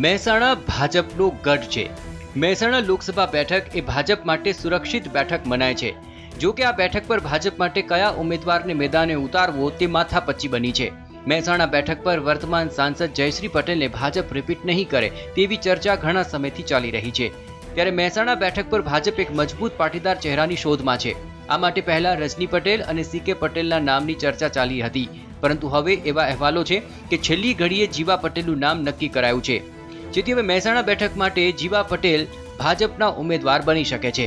મહેસાણા ભાજપનો ગઢ છે। મહેસાણા લોકસભા બેઠક એ ભાજપ માટે સુરક્ષિત બેઠક મનાય છે। જો કે આ બેઠક પર ભાજપ માટે કયા ઉમેદવારને મેદાને ઉતારવો તે માથાપચ્ચી બની છે। મહેસાણા બેઠક પર વર્તમાન સાંસદ જયશ્રી પટેલને ભાજપ રિપીટ નહીં કરે તેવી ચર્ચા ઘણા સમયથી ચાલી રહી છે। ત્યારે મહેસાણા બેઠક પર ભાજપ એક મજબૂત પાટીદાર ચહેરાની શોધમાં છે। આ માટે પહેલા રજની પટેલ અને સીકે પટેલના નામની ચર્ચા ચાલી હતી, પરંતુ હવે એવા અહેવાલો છે કે છેલ્લી ઘડીએ જીવા પટેલનું નામ નક્કી કરાયું છે, જેથી હવે મહેસાણા બેઠક માટે જીવા પટેલ ભાજપના ઉમેદવાર બની શકે છે।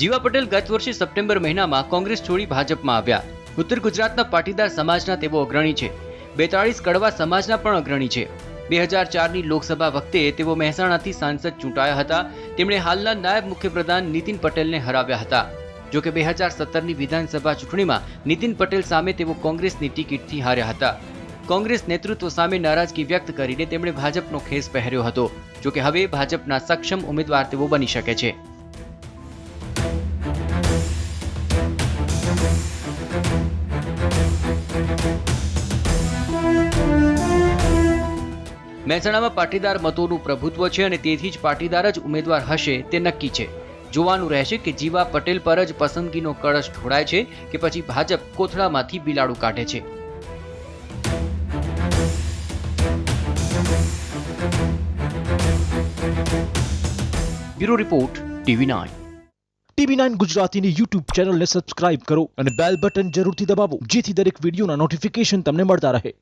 જીવા પટેલ ગત વર્ષે સપ્ટેમ્બર મહિનામાં કોંગ્રેસ છોડી ભાજપમાં આવ્યા। ઉત્તર ગુજરાતના પાટીદાર સમાજના તેઓ અગ્રણી છે। 42 કડવા સમાજના પણ અગ્રણી છે। 2004ની લોકસભા વખતે તેઓ મહેસાણાથી સાંસદ ચૂંટાયા હતા। તેમણે હાલના નાયબ મુખ્યપ્રધાન નીતિન પટેલને હરાવ્યા હતા। જો કે 2017ની વિધાનસભા ચૂંટણીમાં નીતિન પટેલ સામે તેઓ કોંગ્રેસની ટિકિટથી હાર્યા હતા। કોંગ્રેસ નેતૃત્વ સામે નારાજગી વ્યક્ત કરીને તેમણે ભાજપનો ખેસ પહેર્યો હતો। જો કે હવે ભાજપના સક્ષમ ઉમેદવાર તેઓ બની શકે છે। મહેસાણામાં પાટીદાર મતોનું પ્રભુત્વ છે અને તેથી જ પાટીદાર જ ઉમેદવાર હશે તે નક્કી છે। જોવાનું રહેશે કે જીવા પટેલ પર જ પસંદગીનો કળશ ઢોળાય છે કે પછી ભાજપ કોથળામાંથી બિલાડું કાઢે છે। Bureau report TV9। TV9 ગુજરાતીની YouTube ચેનલને સબસ્ક્રાઇબ કરો અને બેલ બટન જરૂરથી દબાવો, જેથી દરેક વિડીયોના નોટિફિકેશન તમને મળતા રહે।